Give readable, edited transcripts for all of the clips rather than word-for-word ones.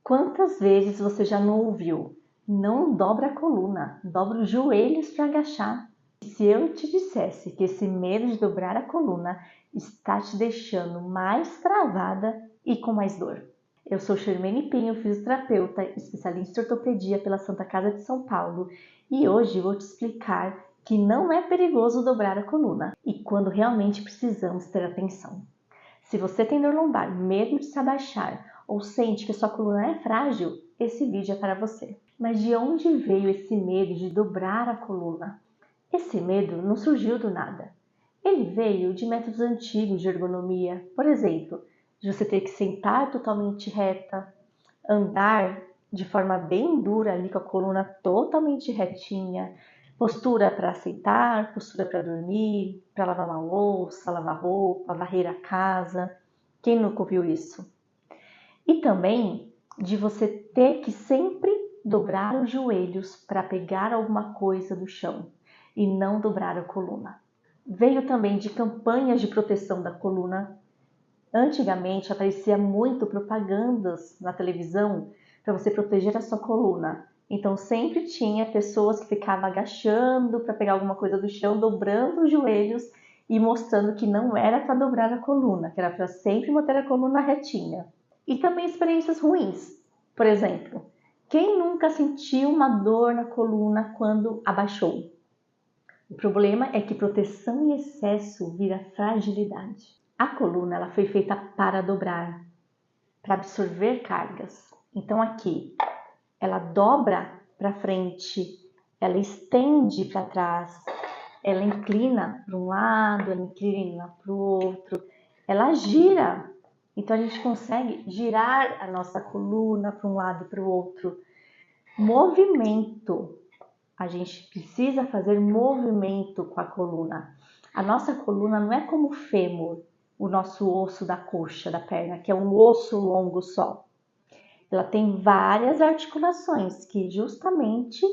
Quantas vezes você já não ouviu? Não dobra a coluna, dobra os joelhos para agachar. Se eu te dissesse que esse medo de dobrar a coluna está te deixando mais travada e com mais dor. Eu sou Shermene Pinho, fisioterapeuta, especialista em ortopedia pela Santa Casa de São Paulo, e hoje vou te explicar que não é perigoso dobrar a coluna e quando realmente precisamos ter atenção. Se você tem dor lombar, medo de se abaixar ou sente que sua coluna é frágil, esse vídeo é para você. Mas de onde veio esse medo de dobrar a coluna? Esse medo não surgiu do nada. Ele veio de métodos antigos de ergonomia, por exemplo, de você ter que sentar totalmente reta, andar de forma bem dura ali com a coluna totalmente retinha, postura para sentar, postura para dormir, para lavar uma louça, lavar roupa, varrer a casa. Quem nunca ouviu isso? E também de você ter que sempre dobrar os joelhos para pegar alguma coisa do chão e não dobrar a coluna. Veio também de campanhas de proteção da coluna. Antigamente aparecia muito propagandas na televisão para você proteger a sua coluna. Então sempre tinha pessoas que ficavam agachando para pegar alguma coisa do chão, dobrando os joelhos e mostrando que não era para dobrar a coluna, que era para sempre manter a coluna retinha. E também experiências ruins. Por exemplo, quem nunca sentiu uma dor na coluna quando abaixou? O problema é que proteção em excesso vira fragilidade. A coluna ela foi feita para dobrar, para absorver cargas. Então aqui, ela dobra para frente, ela estende para trás, ela inclina para um lado, ela inclina para o outro, ela gira. Então a gente consegue girar a nossa coluna para um lado e para o outro. Movimento. A gente precisa fazer movimento com a coluna. A nossa coluna não é como o fêmur, o nosso osso da coxa, da perna, que é um osso longo só. Ela tem várias articulações que justamente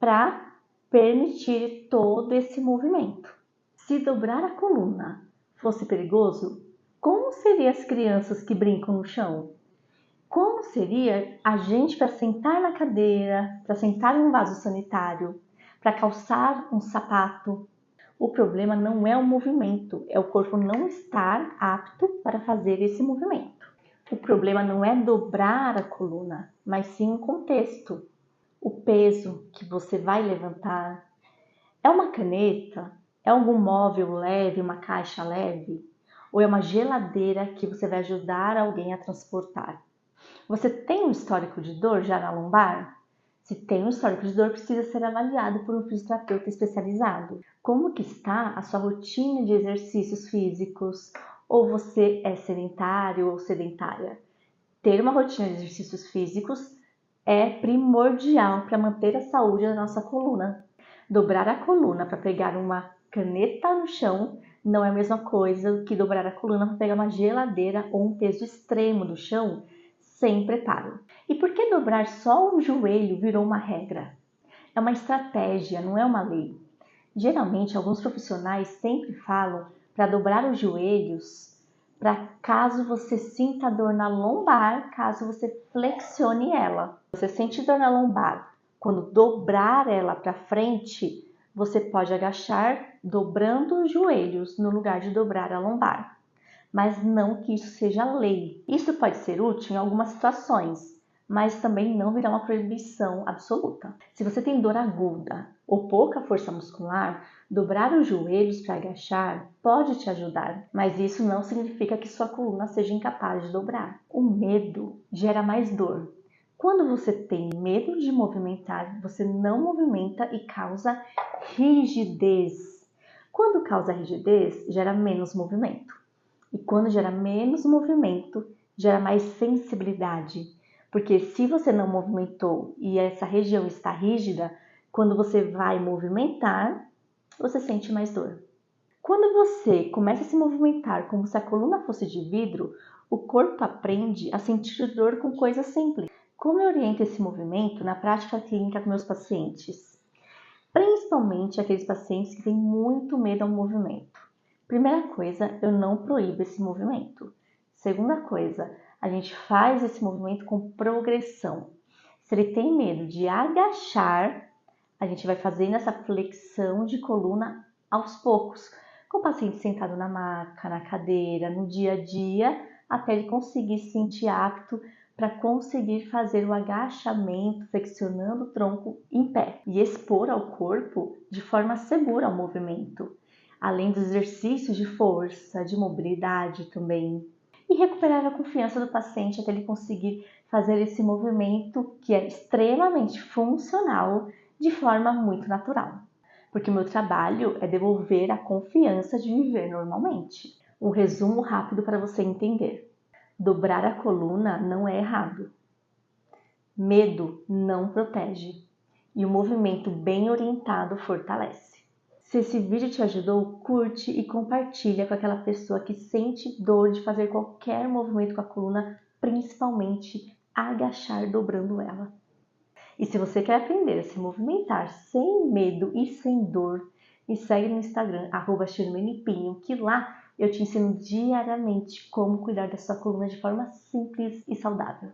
para permitir todo esse movimento. Se dobrar a coluna fosse perigoso, como seriam as crianças que brincam no chão? Como seria a gente para sentar na cadeira, para sentar em um vaso sanitário, para calçar um sapato? O problema não é o movimento, é o corpo não estar apto para fazer esse movimento. O problema não é dobrar a coluna, mas sim o contexto, o peso que você vai levantar. É uma caneta? É algum móvel leve, uma caixa leve? Ou é uma geladeira que você vai ajudar alguém a transportar? Você tem um histórico de dor já na lombar? Se tem um histórico de dor, precisa ser avaliado por um fisioterapeuta especializado. Como que está a sua rotina de exercícios físicos? Ou você é sedentário ou sedentária? Ter uma rotina de exercícios físicos é primordial para manter a saúde da nossa coluna. Dobrar a coluna para pegar uma caneta no chão não é a mesma coisa que dobrar a coluna para pegar uma geladeira ou um peso extremo do chão sem preparo. E por que dobrar só um joelho virou uma regra? É uma estratégia, não é uma lei. Geralmente, alguns profissionais sempre falam para dobrar os joelhos para caso você sinta dor na lombar, caso você flexione ela. Você sente dor na lombar, quando dobrar ela para frente, você pode agachar dobrando os joelhos no lugar de dobrar a lombar. Mas não que isso seja lei. Isso pode ser útil em algumas situações, mas também não virá uma proibição absoluta. Se você tem dor aguda ou pouca força muscular, dobrar os joelhos para agachar pode te ajudar, mas isso não significa que sua coluna seja incapaz de dobrar. O medo gera mais dor. Quando você tem medo de movimentar, você não movimenta e causa rigidez. Quando causa rigidez, gera menos movimento. E quando gera menos movimento, gera mais sensibilidade. Porque se você não movimentou e essa região está rígida, quando você vai movimentar, você sente mais dor. Quando você começa a se movimentar como se a coluna fosse de vidro, o corpo aprende a sentir dor com coisas simples. Como eu oriento esse movimento na prática clínica com meus pacientes? Principalmente aqueles pacientes que têm muito medo ao movimento. Primeira coisa, eu não proíbo esse movimento. Segunda coisa, A gente faz esse movimento com progressão. Se ele tem medo de agachar, a gente vai fazendo essa flexão de coluna aos poucos, com o paciente sentado na maca, na cadeira, no dia a dia, até ele conseguir se sentir apto para conseguir fazer o agachamento, flexionando o tronco em pé e expor ao corpo de forma segura ao movimento, além dos exercícios de força, de mobilidade também. E recuperar a confiança do paciente até ele conseguir fazer esse movimento que é extremamente funcional de forma muito natural. Porque o meu trabalho é devolver a confiança de viver normalmente. Um resumo rápido para você entender. Dobrar a coluna não é errado. Medo não protege. E o movimento bem orientado fortalece. Se esse vídeo te ajudou, curte e compartilha com aquela pessoa que sente dor de fazer qualquer movimento com a coluna, principalmente agachar dobrando ela. E se você quer aprender a se movimentar sem medo e sem dor, me segue no Instagram, @chirmenipinho, que lá eu te ensino diariamente como cuidar da sua coluna de forma simples e saudável.